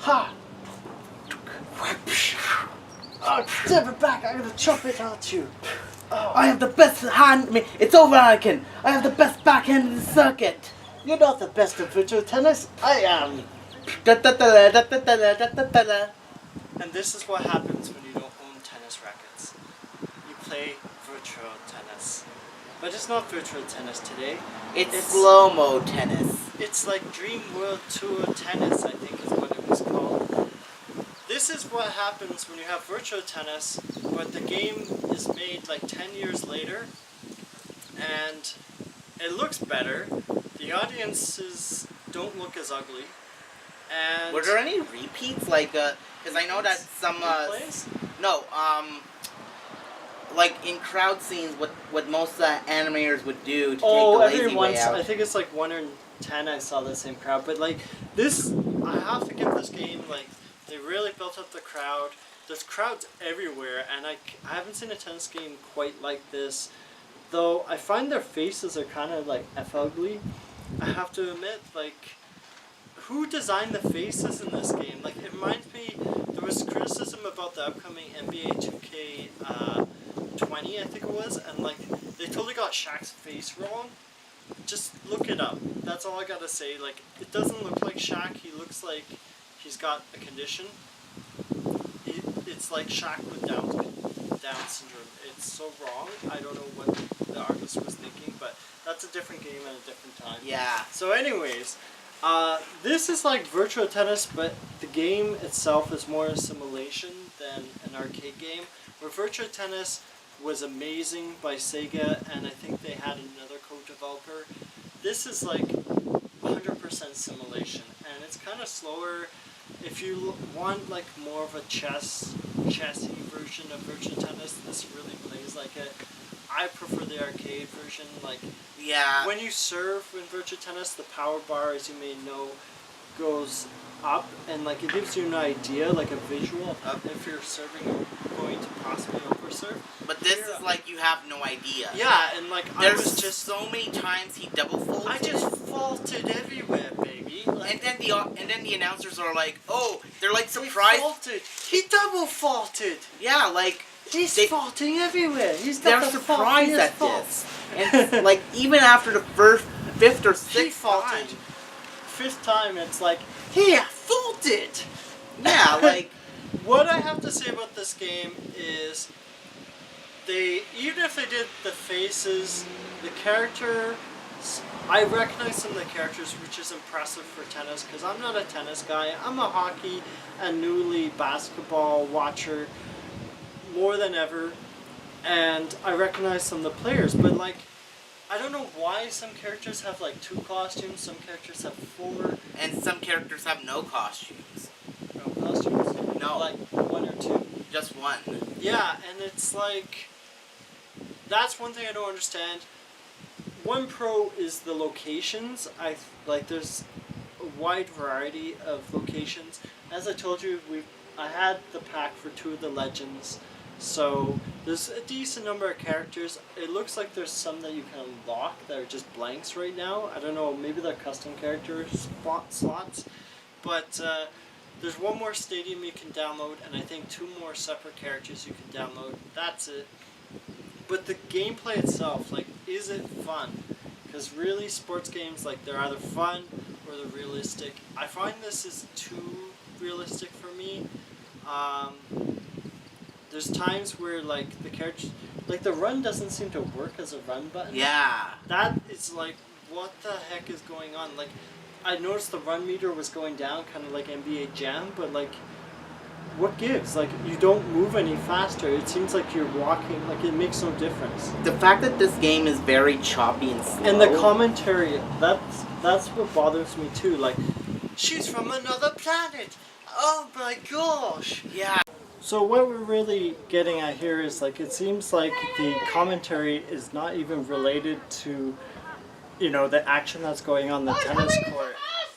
Ha! Oh, step it back! I'm gonna chop it at you. Oh. I have the best hand. It's over, Anakin. I have the best backhand in the circuit. You're not the best at virtual tennis. I am. And this is what happens when you don't own tennis rackets. You play virtual tennis. But it's not virtual tennis today. It's slow-mo tennis. It's like Dream World Tour Tennis, I think is what it was called. This is what happens when you have virtual tennis, but the game is made like 10 years later, and it looks better. The audiences don't look as ugly. And were there any repeats? Like, because I know that some, no, like in crowd scenes, what most animators would do to take the lazy way out. I think it's like 1 in 10 I saw the same crowd, but like this, I have to give this game, like, they really built up the crowd. There's crowds everywhere, and I haven't seen a tennis game quite like this, though I find their faces are kind of like ugly. I have to admit, like, who designed the faces in this game? Like, it reminds me, there was criticism about the upcoming NBA 2K20, I think it was, and like, they totally got Shaq's face wrong. Just look it up. That's all I gotta say. Like, it doesn't look like Shaq. He looks like he's got a condition. It's like Shaq with Down syndrome. It's so wrong. I don't know what the artist was thinking, but that's a different game at a different time. Yeah. So anyways, this is like virtual tennis, but the game itself is more a simulation than an arcade game. Where virtual tennis was amazing by Sega, and I think they had another co-developer. This is like 100% simulation, and it's kind of slower. If you want like more of a chessy version of virtual tennis, this really plays like it. I prefer the arcade version. Like, yeah, when you serve in virtual tennis, the power bar, as you may know, goes up, and like it gives you an idea, like a visual of if you're serving or going to possibly overserve. But this is like you have no idea. Yeah, and like there's just so many times he double faulted. I just faulted everywhere, baby. Like, and then the announcers are like, oh, they're like surprised. He double faulted. Yeah, like he's faulting everywhere. They're surprised at this. And like even after the fifth or sixth time. Fifth time, it's like he faulted. Yeah, like what I have to say about this game is even if they did the faces, the characters, I recognize some of the characters, which is impressive for tennis, because I'm not a tennis guy. I'm a hockey and newly basketball watcher more than ever, and I recognize some of the players, but like, I don't know why some characters have like 2 costumes, some characters have 4. And some characters have no costumes. No costumes? No. Like 1 or 2? Just 1. Yeah, and it's like, that's one thing I don't understand. One pro is the locations. There's a wide variety of locations. As I told you, I had the pack for 2 of the legends. So there's a decent number of characters. It looks like there's some that you can unlock that are just blanks right now. I don't know, maybe they're custom character slots. But there's 1 more stadium you can download, and I think 2 more separate characters you can download. That's it. But the gameplay itself, like, is it fun? Because really, sports games, like, they're either fun or they're realistic. I find this is too realistic for me. There's times where like the character, like the run doesn't seem to work as a run button. Yeah. That is like, what the heck is going on? Like, I noticed the run meter was going down, kind of like NBA Jam, but like, what gives? Like, you don't move any faster. It seems like you're walking. Like, it makes no difference. The fact that this game is very choppy and slow. And the commentary, that's what bothers me too. Like, she's from another planet. Oh my gosh. Yeah. So what we're really getting at here is, like, it seems like the commentary is not even related to, you know, the action that's going on the tennis court.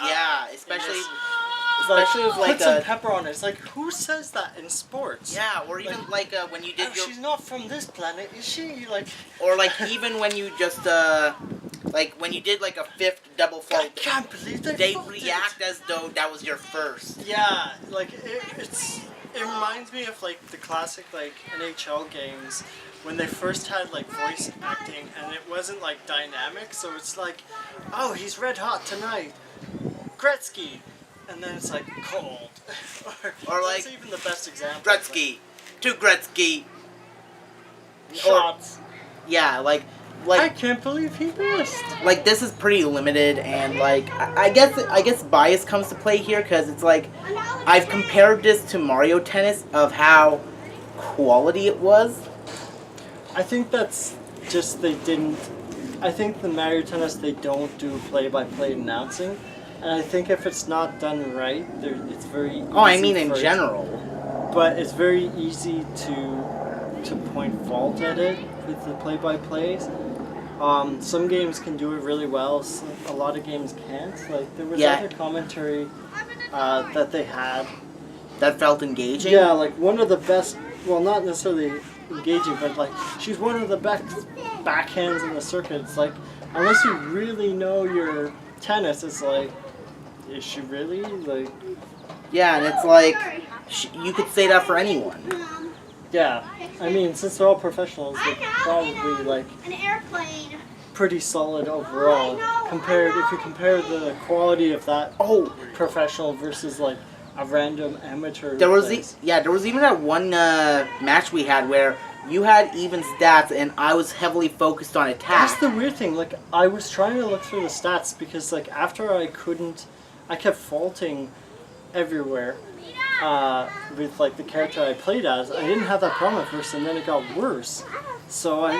Yeah, especially with like put some pepper on it. It's like, who says that in sports? Yeah, or even like when you did she's not from this planet, is she? Like, or like even when you just Like when you did like a fifth double I fault, can't believe they faulted it. react as though that was your first. Yeah, like it reminds me of like the classic like NHL games when they first had like voice acting and it wasn't like dynamic, so it's like, oh, he's red hot tonight, Gretzky, and then it's like cold, Or that's like even the best example. Gretzky, to Gretzky. Shots. Yeah, I like can't believe he missed. like this is pretty limited, and like I guess bias comes to play here because it's like I've compared this to Mario Tennis of how quality it was. I think that's just they didn't. I think the Mario Tennis they don't do play-by-play announcing, and I think if it's not done right, it's very. Easy Oh, I mean in for it- general. But it's very easy to point fault at it with the play-by-plays. Some games can do it really well. A lot of games can't. Like there was Yeah. other commentary that they had. That felt engaging. Yeah, like one of the best. Well, not necessarily engaging, but like she's one of the best backhands in the circuit. It's like unless you really know your tennis, it's like, is she really like? Yeah, and it's like you could say that for anyone. Yeah, I mean, since they're all professionals, they're probably like An airplane. pretty solid overall. If you compare the quality of that Oh, professional versus like a random amateur. there was plays. there was even that one match we had where you had even stats and I was heavily focused on That's attack. the weird thing. Like I was trying to look through the stats because like after I kept faulting everywhere with like the character I played as. I didn't have that problem at first, and then it got worse. So I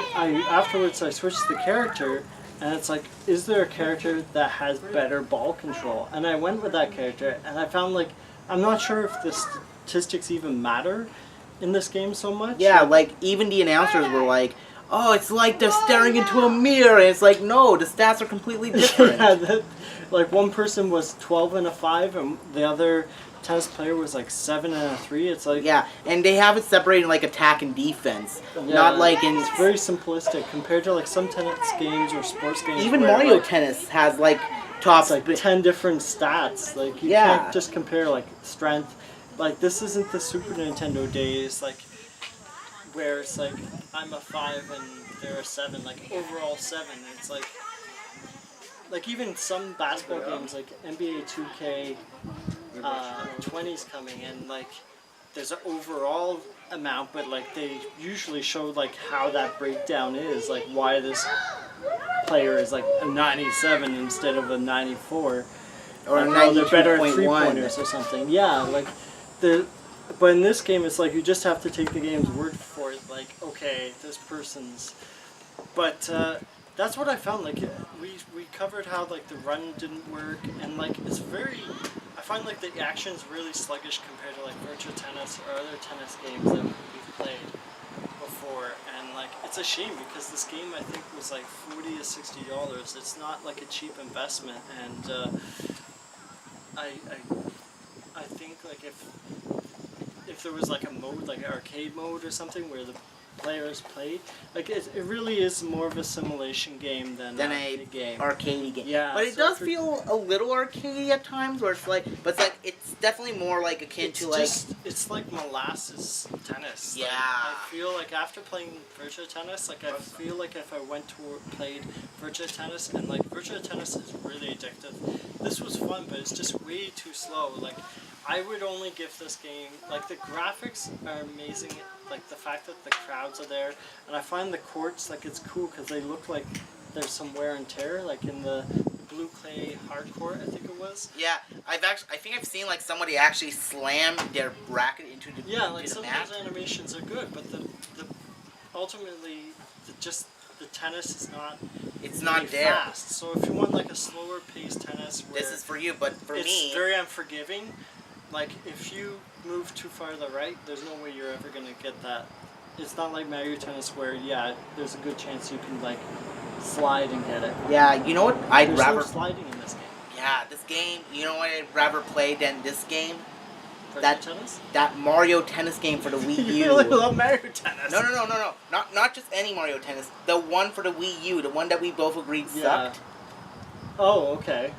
afterwards I switched the character, and it's like, is there a character that has better ball control? And I went with that character, and I found like I'm not sure if the statistics even matter in this game so much. Yeah, like even the announcers were like, "Oh, it's like they're staring into a mirror." And it's like, no, the stats are completely different. Yeah, like one person was 12 and a 5, and the other tennis player was like 7 and a 3. It's like Yeah, and they have it separated like attack and defense, yeah, not like in it's very simplistic compared to like some tennis games or sports games. even where, Mario like, Tennis has like top it's like 10 different stats. Like you Yeah. can't just compare like strength. Like this isn't the Super Nintendo days. Like where it's like I'm a 5 and they're a 7. Like overall 7. It's like even some basketball games like NBA 2K 20's coming and like there's an overall amount, but like they usually show like how that breakdown is, like why this player is like a 97 instead of a 94, or a like, oh, they're better at 92.1. 3-pointers or something. Yeah, like but in this game it's like you just have to take the game's word for it. Like okay, this person's, but that's what I found. Like we covered how like the run didn't work, and like it's very. I find like the action's really sluggish compared to like Virtua Tennis or other tennis games that we've played before, and like it's a shame because this game I think was like $40 to $60. It's not like a cheap investment, and I think like if there was like a mode like an arcade mode or something where the players played, like it really is more of a simulation game than a game. arcadey game. Yeah, but it so does for- feel a little arcadey at times, where it's like, but it's like it's definitely more like akin It's to like. just, it's like molasses tennis. Yeah. Like, I feel like after playing Virtua Tennis, like I feel like if I played Virtua Tennis, and like Virtua Tennis is really addictive. This was fun, but it's just way too slow. Like I would only give this game, like the graphics are amazing, like the fact that the crowds are there, and I find the courts, like it's cool because they look like there's some wear and tear, like in the blue clay hard court, I think it was. Yeah, I think I've seen like somebody actually slam their bracket into the Yeah, like into some the of mat. those animations are good, but the ultimately the tennis is not. It's not really there. fast. So if you want like a slower paced tennis, where This is for you, but for it's me, very unforgiving. Like if you move too far to the right, there's no way you're ever gonna get that. It's not like Mario Tennis where there's a good chance you can like slide and get it. yeah, you know what? I'd There's rather. no sliding in this game. Yeah, this game. You know what I'd rather play than this game? Virtual Tennis? That Mario Tennis game for the Wii U. You really love Mario Tennis. No. Not just any Mario Tennis. The one for the Wii U, the one that we both agreed sucked. Oh, okay.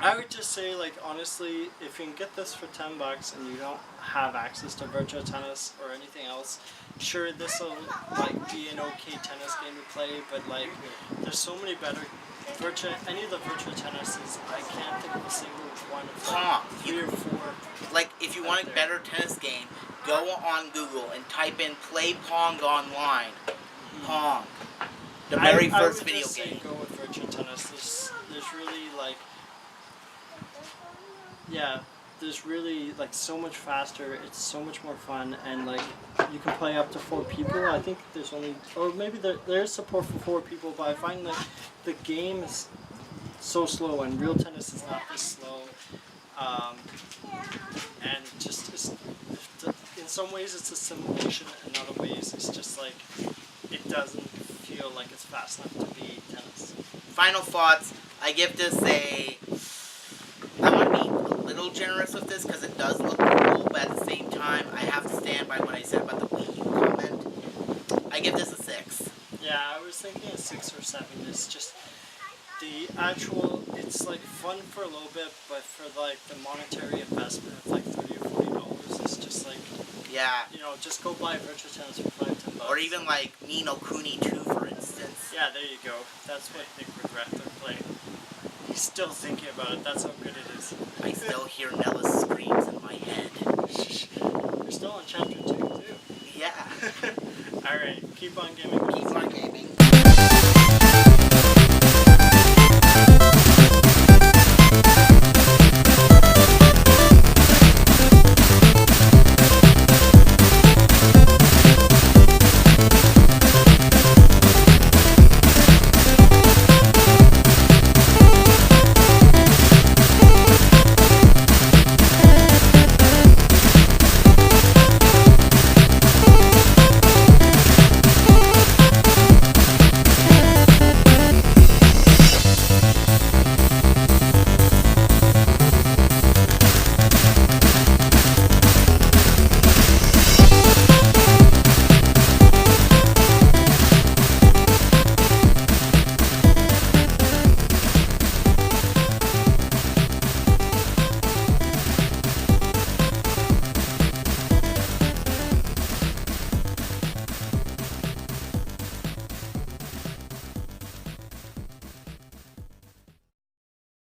I would just say, like, honestly, if you can get this for $10 and you don't have access to Virtual Tennis or anything else, sure, this will, like, be an okay tennis game to play, but, like, there's so many better any of the Virtual Tennises, I can't think of a single one of like 3 or 4. Like, if you want a better tennis game, go on Google and type in Play Pong Online. Pong. The very first video just game. Say go with Virtual Tennis. There's really, like, yeah, there's really, like, so much faster, it's so much more fun, and, like, you can play up to 4 people. I think there's only, or maybe there's support for 4 people, but I find that the game is so slow, and real tennis is not this slow, and just, in some ways it's a simulation, in other ways it's just, like, it doesn't feel like it's fast enough to be tennis. Final thoughts, I give this I want to be a little generous with this because it does look cool, but at the same time, I have to stand by what I said about the Wii U comment. I give this a 6. Yeah, I was thinking a 6 or 7. It's just the actual. It's like fun for a little bit, but for like the monetary investment of like $30 or $40, it's just like, yeah, you know, just go buy Virtual Tennis for $5-10. Or even like Ni no Kuni 2, for instance. Yeah, there you go. That's what Nick would rather play. He's still thinking about it. That's how good it is. I still hear Nella's screams in my head. You're still on chapter 2 too. Yeah. Alright, keep on gaming. Keep on gaming.